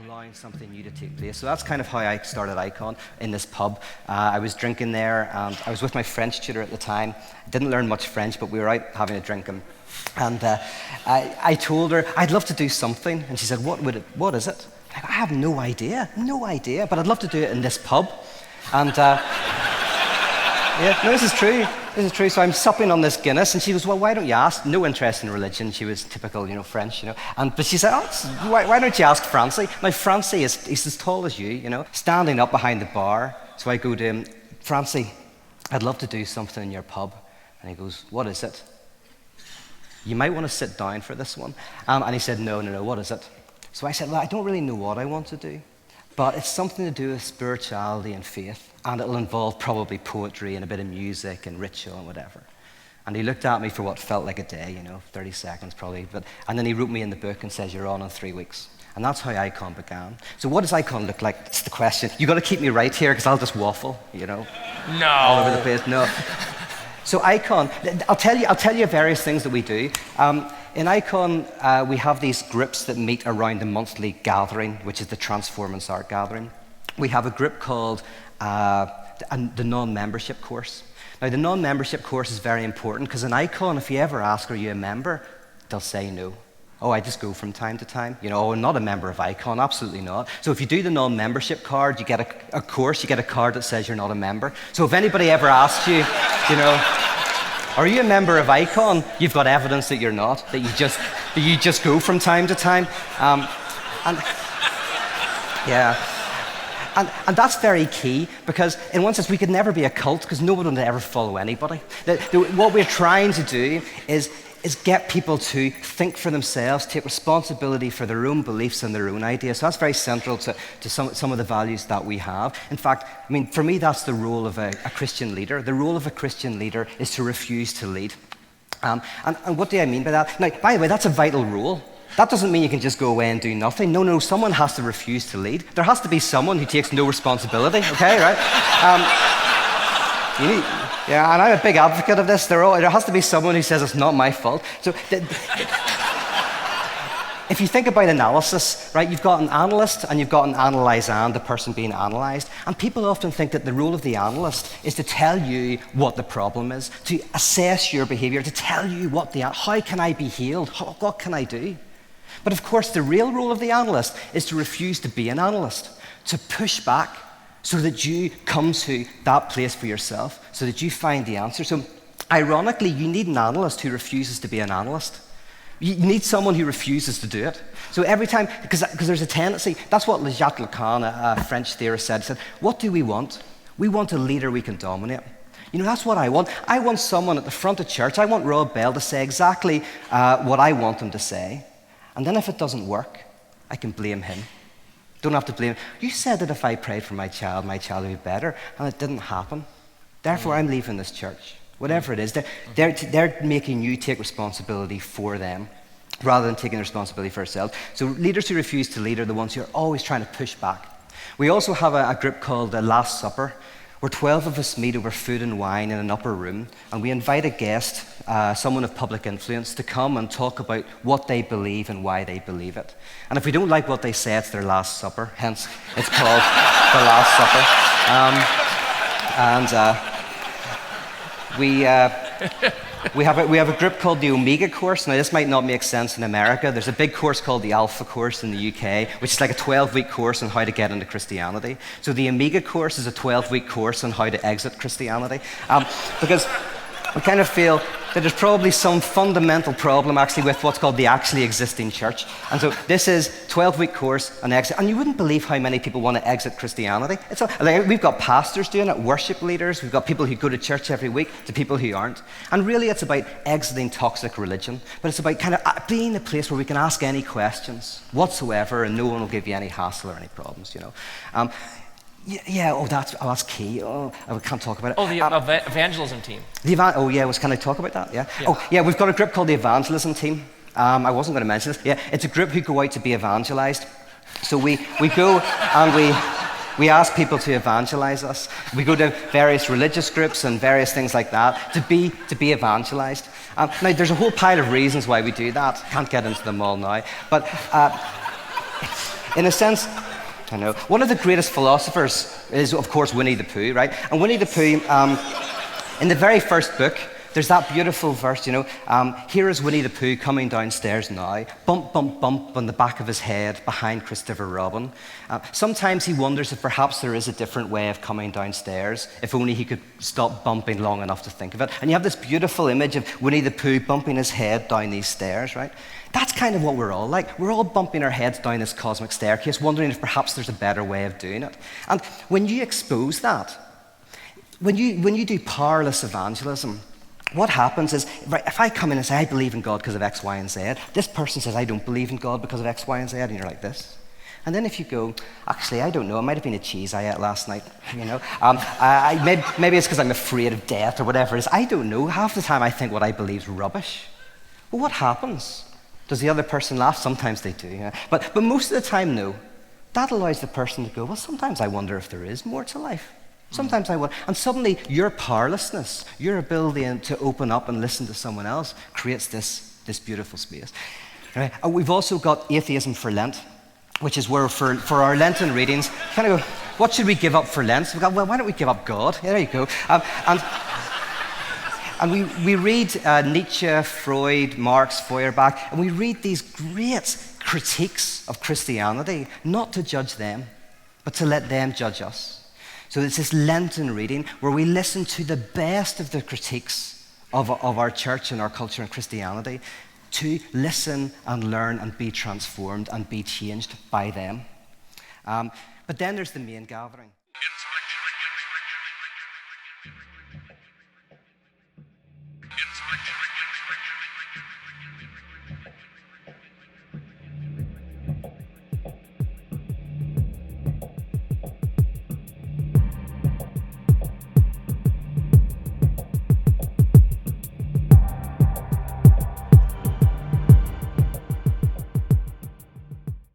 Allowing something new to take place. So that's kind of how I started Icon in this pub. I was drinking there, and I was with my French tutor at the time. Didn't learn much French, but we were out having a drink, and I told her I'd love to do something, and she said, "What is it?" I go, "I have no idea, but I'd love to do it in this pub." And yeah, no, this is true. So I'm supping on this Guinness, and she goes, "Well, why don't you ask?" No interest in religion. She was typical, French, but she said, why don't you ask Francie? Now, Francie he's as tall as you, standing up behind the bar. So I go to him, "Francie, I'd love to do something in your pub." And he goes, "What is it? You might want to sit down for this one." And he said, no, what is it? So I said, "Well, I don't really know what I want to do, but it's something to do with spirituality and faith. And it'll involve probably poetry and a bit of music and ritual and whatever." And he looked at me for what felt like a day, 30 seconds probably. And then he wrote me in the book and says, "You're on in 3 weeks." And that's how Icon began. So what does Icon look like? That's the question. You've got to keep me right here, because I'll just waffle, No. all over the place. No. So Icon, I'll tell you various things that we do. In Icon, we have these groups that meet around the monthly gathering, which is the Transformance Art Gathering. We have a group called the non-membership course. Now, the non-membership course is very important, because in Icon, if you ever ask, "Are you a member?" they'll say no. "Oh, I just go from time to time." "Oh, I'm not a member of Icon." Absolutely not. So if you do the non-membership card, you get a course, you get a card that says you're not a member. So if anybody ever asks you, "Are you a member of Icon?" you've got evidence that you're not, that you just go from time to time. Yeah. And that's very key, because in one sense we could never be a cult, because nobody would ever follow anybody. What we're trying to do is get people to think for themselves, take responsibility for their own beliefs and their own ideas. So that's very central to some of the values that we have. In fact, for me, that's the role of a Christian leader. The role of a Christian leader is to refuse to lead. And what do I mean by that? Now, by the way, that's a vital role. That doesn't mean you can just go away and do nothing. No, someone has to refuse to lead. There has to be someone who takes no responsibility, okay, right? And I'm a big advocate of this. There has to be someone who says it's not my fault. So if you think about analysis, right, you've got an analyst and you've got an analysand, the person being analysed. And people often think that the role of the analyst is to tell you what the problem is, to assess your behaviour, to tell you how can I be healed, what can I do? But of course, the real role of the analyst is to refuse to be an analyst, to push back so that you come to that place for yourself, so that you find the answer. So ironically, you need an analyst who refuses to be an analyst. You need someone who refuses to do it. So every time, because there's a tendency, that's what Jacques Lacan, a French theorist, said. He said, "What do we want? We want a leader we can dominate." That's what I want. I want someone at the front of church, I want Rob Bell to say exactly what I want him to say. And then if it doesn't work, I can blame him. Don't have to blame him. "You said that if I prayed for my child would be better, and it didn't happen. Therefore, I'm leaving this church." Whatever it is, they're making you take responsibility for them, rather than taking responsibility for ourselves. So leaders who refuse to lead are the ones who are always trying to push back. We also have a group called the Last Supper, where 12 of us meet over food and wine in an upper room, and we invite a guest, someone of public influence, to come and talk about what they believe and why they believe it. And if we don't like what they say, it's their Last Supper, hence it's called the Last Supper. We have a group called the Omega course. Now, this might not make sense in America. There's a big course called the Alpha course in the UK, which is like a 12-week course on how to get into Christianity. So the Omega course is a 12-week course on how to exit Christianity. Because we kind of feel that there's probably some fundamental problem actually with what's called the actually existing church. And so this is 12-week course on exit. And you wouldn't believe how many people want to exit Christianity. We've got pastors doing it, worship leaders, we've got people who go to church every week to people who aren't. And really it's about exiting toxic religion, but it's about kind of being a place where we can ask any questions whatsoever and no one will give you any hassle or any problems, that's key. I can't talk about it. Oh, the evangelism team. Can I talk about that? Yeah. We've got a group called the Evangelism team. I wasn't going to mention this. Yeah, it's a group who go out to be evangelized. So we go and We ask people to evangelize us. We go to various religious groups and various things like that to be evangelized. Now, there's a whole pile of reasons why we do that. Can't get into them all now. But in a sense, I know, one of the greatest philosophers is, of course, Winnie the Pooh, right? And Winnie the Pooh, in the very first book, there's that beautiful verse, here is Winnie the Pooh coming downstairs now, bump, bump, bump on the back of his head behind Christopher Robin. Sometimes he wonders if perhaps there is a different way of coming downstairs, if only he could stop bumping long enough to think of it. And you have this beautiful image of Winnie the Pooh bumping his head down these stairs, right? That's kind of what we're all like. We're all bumping our heads down this cosmic staircase, wondering if perhaps there's a better way of doing it. And when you expose that, when you do powerless evangelism, what happens is, right, if I come in and say, I believe in God because of X, Y, and Z, this person says, I don't believe in God because of X, Y, and Z, and you're like this. And then if you go, actually, I don't know, it might have been a cheese I ate last night, maybe it's because I'm afraid of death or whatever it is. I don't know. Half the time I think what I believe is rubbish. Well, what happens? Does the other person laugh? Sometimes they do. But most of the time, no. That allows the person to go, well, sometimes I wonder if there is more to life. Sometimes I wonder. And suddenly your powerlessness, your ability to open up and listen to someone else creates this beautiful space. Right? And we've also got Atheism for Lent, which is where for our Lenten readings, kind of go, what should we give up for Lent? So we've got, well, why don't we give up God? Yeah, there you go. And we read Nietzsche, Freud, Marx, Feuerbach, and we read these great critiques of Christianity, not to judge them, but to let them judge us. So it's this Lenten reading where we listen to the best of the critiques of our church and our culture and Christianity, to listen and learn and be transformed and be changed by them. But then there's the main gathering.